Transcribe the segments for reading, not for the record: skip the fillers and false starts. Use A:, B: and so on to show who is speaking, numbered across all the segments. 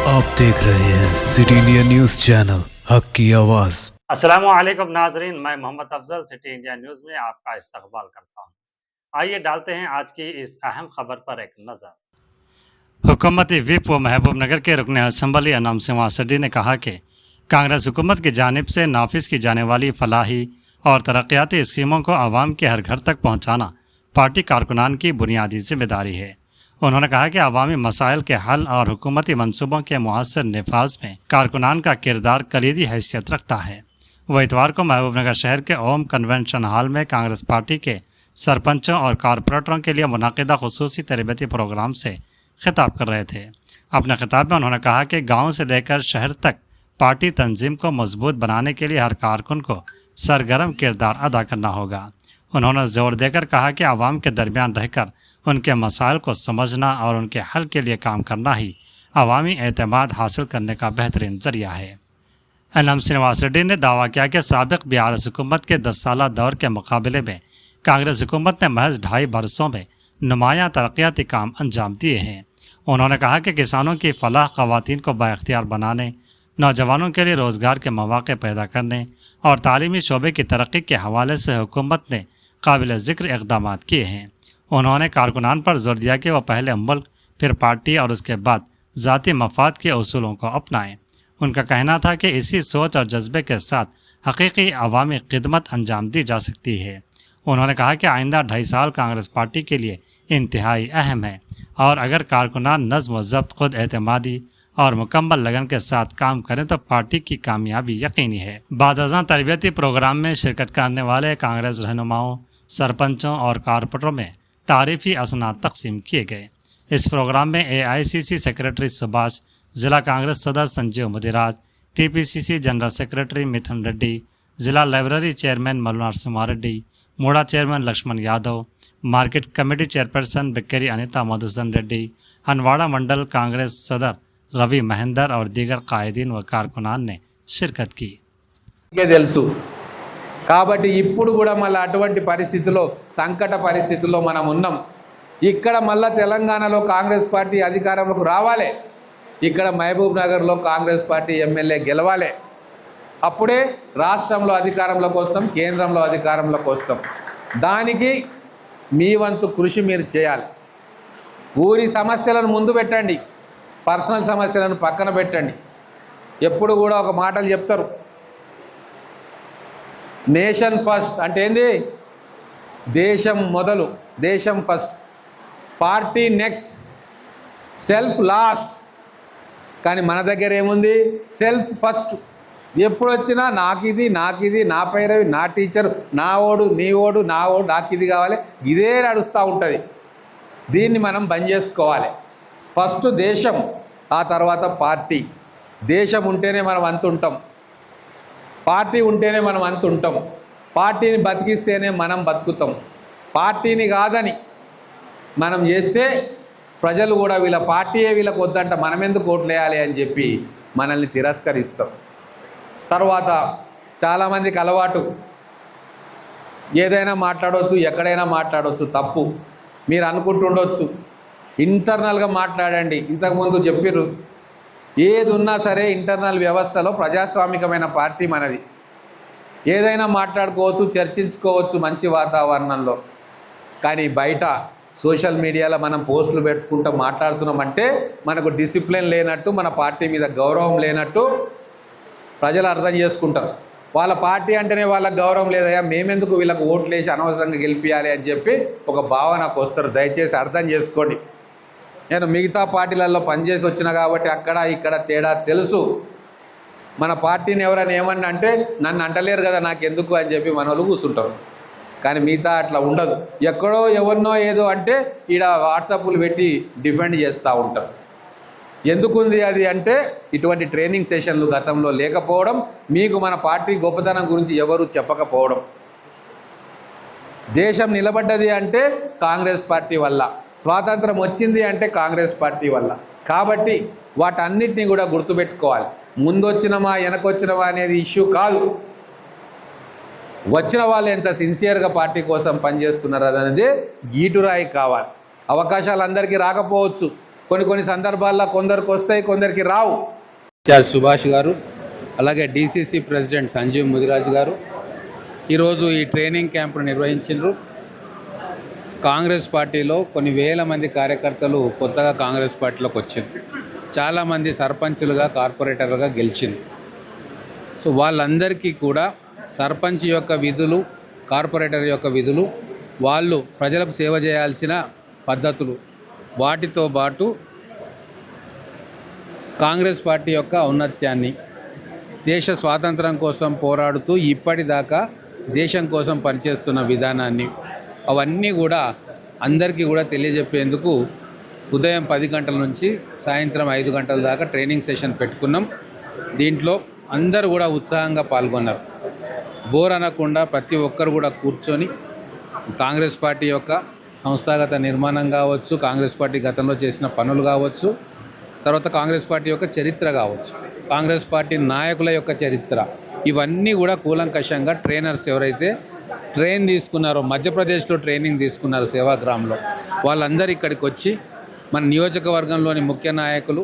A: आप देख रहे हैं सिटी इंडिया न्यूज चैनल हक की आवाज।
B: अस्सलामुअलैकुम नाजरीन, मैं Mohammad Afzal City India News में आपका इस्तकबाल करता हूं। आइए डालते हैं आज की इस अहम खबर पर एक नज़र। हुकूमती विप व महबूबनगर के रुकन असम्बली अनाम सिंह वासडी ने कहा कि कांग्रेस हुकूमत की जानिब से नाफिज की जाने वाली फलाही और तरक्याती स्कीमों को आवाम के हर घर तक पहुँचाना पार्टी कारकुनान की बुनियादी जिम्मेदारी है। उन्होंने कहा कि अवामी मसाइल के हल और हुकूमती मनसूबों के मुअस्सर नफाज में कारकुनान का किरदार कलीदी हैसियत रखता है। वह इतवार को महबूबनगर शहर के ओम कन्वेंशन हॉल में कांग्रेस पार्टी के सरपंचों और कारपोरेटरों के लिए मुनाकिदा खुसूसी तरबियती प्रोग्राम से खिताब कर रहे थे। अपने खिताब में उन्होंने कहा कि गाँव से लेकर शहर तक पार्टी तंजीम को मजबूत बनाने के लिए हर कारकुन को सरगर्म किरदार अदा करना होगा। उन्होंने जोर देकर कहा कि आवाम के दरमियान रहकर उनके मसाइल को समझना और उनके हल के लिए काम करना ही अवामी एतमाद हासिल करने का बेहतरीन जरिया है। एनएम श्रीनिवास रेड्डी ने दावा किया कि साबिक बीआरएस हुकूमत के 10 साला दौर के मुकाबले में कांग्रेस हुकूमत ने महज 2.5 बरसों में नुमायाँ तरक्याती काम अंजाम दिए हैं। उन्होंने कहा कि किसानों की फलाह, ख़वातीन को बाइख्तियार बनाने, नौजवानों के लिए रोज़गार के मौक़े पैदा करने और तालीमी शोबे की तरक्की के हवाले से हुकूमत ने काबिल ज़िक्र इक़दाम किए हैं। उन्होंने कारकुनान पर जोर दिया कि वह पहले मुल्क, फिर पार्टी और उसके बाद ज़ाती मफाद के उसूलों को अपनाएं। उनका कहना था कि इसी सोच और जज्बे के साथ हकीकी अवामी खिदमत अंजाम दी जा सकती है। उन्होंने कहा कि आइंदा 2.5 साल कांग्रेस पार्टी के लिए इंतहाई अहम है और अगर कारकुनान नज़्म व ज़ब्त, खुद एतमादी और मुकम्मल लगन के साथ काम करें तो पार्टी की कामयाबी यकीनी है। बाद-अज़ां तरबियती प्रोग्राम में शिरकत करने वाले कांग्रेस रहनुमाओं, सरपंचों और कारपोरेटरों में तारीफ़ी असनाद तकसीम किए गए। इस प्रोग्राम में AICC सेक्रेटरी सुभाष, ज़िला कांग्रेस सदर Sanjeev Mudiraj, TPCC general secretary Mithun Reddy, ज़िला लाइब्रेरी चेयरमैन मल्लू नरसिम्हा रेड्डी, मूड़ा chairman Lakshman Yadav, market committee chairperson Bikkari Anita Madhusudan Reddy, Hanwara मंडल कांग्रेस सदर रवि महेंदर और दीगर कायदीन व कारकुनान ने शिरकत की।
C: కాబట్టి ఇప్పుడు కూడా మళ్ళీ అటువంటి పరిస్థితుల్లో, సంకట పరిస్థితుల్లో మనం ఉన్నాం. ఇక్కడ మళ్ళీ తెలంగాణలో కాంగ్రెస్ పార్టీ అధికారంలోకి రావాలి. ఇక్కడ మహబూబ్ నగర్లో కాంగ్రెస్ పార్టీ ఎమ్మెల్యే గెలవాలి. అప్పుడే రాష్ట్రంలో అధికారంలోకి వస్తాం, కేంద్రంలో అధికారంలోకి వస్తాం. దానికి మీ వంతు కృషి మీరు చేయాలి. ఊరి సమస్యలను ముందు పెట్టండి, పర్సనల్ సమస్యలను పక్కన పెట్టండి. ఎప్పుడు కూడా ఒక మాటలు చెప్తారు, నేషన్ ఫస్ట్ అంటే ఏంది? దేశం మొదలు, దేశం first, party next, self last. కానీ మన దగ్గర ఏముంది? Self first. ఎప్పుడు వచ్చినా నాకిది, నా పైరవి, నా టీచర్, నా ఓడు, నీ ఓడు, నా ఓడు, నాకు ఇది కావాలి, ఇదే నడుస్తూ ఉంటుంది. దీన్ని మనం బంద్ చేసుకోవాలి. ఫస్ట్ దేశం, ఆ తర్వాత పార్టీ. దేశం ఉంటేనే మనం అంతుంటాం, పార్టీ ఉంటేనే మనం అంతుంటాం. పార్టీని బతికిస్తేనే మనం బతుకుతాం. పార్టీని కాదని మనం చేస్తే ప్రజలు కూడా వీళ్ళ పార్టీయే వీళ్ళకి వద్దంట, మనం ఎందుకు ఓట్లు వేయాలి అని చెప్పి మనల్ని తిరస్కరిస్తాం. తర్వాత చాలామందికి అలవాటు, ఏదైనా మాట్లాడవచ్చు, ఎక్కడైనా మాట్లాడవచ్చు, తప్పు. మీరు అనుకుంటుండొచ్చు, ఇంటర్నల్గా మాట్లాడండి. ఇంతకుముందు చెప్పిర్రు, ఏది ఉన్నా సరే ఇంటర్నల్ వ్యవస్థలో ప్రజాస్వామికమైన పార్టీ మనది. ఏదైనా మాట్లాడుకోవచ్చు, చర్చించుకోవచ్చు మంచి వాతావరణంలో. కానీ బయట సోషల్ మీడియాలో మనం పోస్టులు పెట్టుకుంటూ మాట్లాడుతున్నామంటే మనకు డిసిప్లిన్ లేనట్టు, మన పార్టీ మీద గౌరవం లేనట్టు ప్రజలు అర్థం చేసుకుంటారు. వాళ్ళ పార్టీ అంటేనే వాళ్ళకి గౌరవం లేదయ్యా, మేమెందుకు వీళ్ళకు ఓట్లు వేసి అనవసరంగా గెలిపించాలి అని చెప్పి ఒక భావనకు వస్తారు. దయచేసి అర్థం చేసుకోండి. నేను మిగతా పార్టీలలో పనిచేసి వచ్చిన కాబట్టి అక్కడ ఇక్కడ తేడా తెలుసు. మన పార్టీని ఎవరైనా ఏమన్నా అంటే నన్ను అంటలేరు కదా నాకెందుకు అని చెప్పి మన వాళ్ళు కూర్చుంటారు. కానీ మిగతా అట్లా ఉండదు. ఎక్కడో ఎవరినో ఏదో అంటే ఈడ వాట్సాప్లు పెట్టి డిఫెండ్ చేస్తూ ఉంటారు. ఎందుకుంది అది అంటే ఇటువంటి ట్రైనింగ్ సెషన్లు గతంలో లేకపోవడం, మీకు మన పార్టీ గొప్పతనం గురించి ఎవరు చెప్పకపోవడం. దేశం నిలబడ్డది అంటే కాంగ్రెస్ పార్టీ వల్ల, స్వాతంత్రం వచ్చింది అంటే కాంగ్రెస్ పార్టీ వల్ల. కాబట్టి వాటన్నిటినీ కూడా గుర్తుపెట్టుకోవాలి. ముందొచ్చినమా వెనకొచ్చినమా అనేది ఇష్యూ కాదు. వచ్చిన వాళ్ళు ఎంత సిన్సియర్గా పార్టీ కోసం పనిచేస్తున్నారు అనేది గీటురాయి కావాలి. అవకాశాలు అందరికీ రాకపోవచ్చు, కొన్ని సందర్భాల్లో కొందరికి వస్తాయి, కొందరికి రావు. ఇన్ఛార్జ్ సుభాష్ గారు, అలాగే డిసిసి ప్రెసిడెంట్ సంజీవ్ ముదిరాజ్ గారు ఈరోజు ఈ ట్రైనింగ్ క్యాంపును నిర్వహించారు. కాంగ్రెస్ పార్టీలో కొన్ని వేల మంది కార్యకర్తలు కొత్తగా కాంగ్రెస్ పార్టీలోకి వచ్చారు. చాలామంది సర్పంచులుగా, కార్పొరేటర్లుగా గెలిచింది. సో వాళ్ళందరికీ కూడా సర్పంచ్ యొక్క విధులు, కార్పొరేటర్ యొక్క విధులు, వాళ్ళు ప్రజలకు సేవ చేయాల్సిన పద్ధతులు, వాటితో పాటు కాంగ్రెస్ పార్టీ యొక్క ఔన్నత్యాన్ని, దేశ స్వాతంత్రం కోసం పోరాడుతూ ఇప్పటిదాకా దేశం కోసం పనిచేస్తున్న విధానాన్ని, అవన్నీ కూడా అందరికీ కూడా తెలియజెప్పేందుకు ఉదయం 10 గంటల నుంచి సాయంత్రం 5 గంటల దాకా ట్రైనింగ్ సెషన్ పెట్టుకున్నాం. దీంట్లో అందరూ కూడా ఉత్సాహంగా పాల్గొన్నారు. బోర్ అనకుండా ప్రతి ఒక్కరు కూడా కూర్చొని కాంగ్రెస్ పార్టీ యొక్క సంస్థాగత నిర్మాణం కావచ్చు, కాంగ్రెస్ పార్టీ గతంలో చేసిన పనులు కావచ్చు, తర్వాత కాంగ్రెస్ పార్టీ యొక్క చరిత్ర కావచ్చు, కాంగ్రెస్ పార్టీ నాయకుల యొక్క చరిత్ర, ఇవన్నీ కూడా కూలంకషంగా ట్రైనర్స్ ఎవరైతే ట్రైన్ తీసుకున్నారో, మధ్యప్రదేశ్లో ట్రైనింగ్ తీసుకున్నారు సేవాగ్రామ్లో, వాళ్ళందరూ ఇక్కడికి వచ్చి మన నియోజకవర్గంలోని ముఖ్య నాయకులు,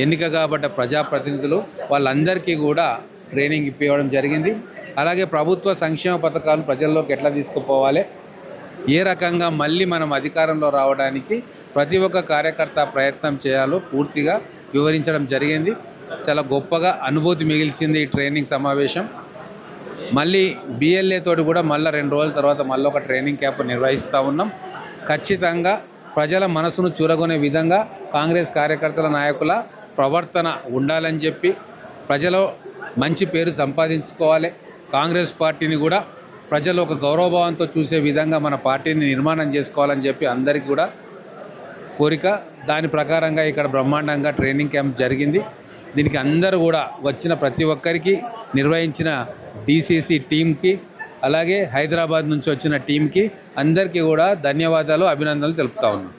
C: ఎన్నిక కాబట్ట ప్రజాప్రతినిధులు, వాళ్ళందరికీ కూడా ట్రైనింగ్ ఇప్పించడం జరిగింది. అలాగే ప్రభుత్వ సంక్షేమ పథకాలు ప్రజల్లోకి ఎట్లా తీసుకుపోవాలి, ఏ రకంగా మళ్ళీ మనం అధికారంలో రావడానికి ప్రతి ఒక్క కార్యకర్త ప్రయత్నం చేయాలో పూర్తిగా వివరించడం జరిగింది. చాలా గొప్పగా అనుభూతి మిగిల్చింది ఈ ట్రైనింగ్ సమావేశం. మళ్ళీ బిఎల్ఏ తోటి కూడా మళ్ళీ 2 రోజుల తర్వాత మళ్ళీ ఒక ట్రైనింగ్ క్యాంప్ నిర్వహిస్తూ ఉన్నాం. ఖచ్చితంగా ప్రజల మనసును చూరగొనే విధంగా కాంగ్రెస్ కార్యకర్తల, నాయకుల ప్రవర్తన ఉండాలని చెప్పి, ప్రజలో మంచి పేరు సంపాదించుకోవాలి, కాంగ్రెస్ పార్టీని కూడా ప్రజలు ఒక గౌరవభావంతో చూసే విధంగా మన పార్టీని నిర్మాణం చేసుకోవాలని చెప్పి అందరికీ కూడా కోరిక. దాని ప్రకారంగా ఇక్కడ బ్రహ్మాండంగా ట్రైనింగ్ క్యాంప్ జరిగింది. దీనికి అందరూ కూడా వచ్చిన ప్రతి ఒక్కరికి, నిర్వహించిన డిసిసి టీంకి, అలాగే హైదరాబాద్ నుంచి వచ్చిన టీంకి అందరికీ కూడా ధన్యవాదాలు, అభినందనలు తెలుపుతా ఉన్నాను.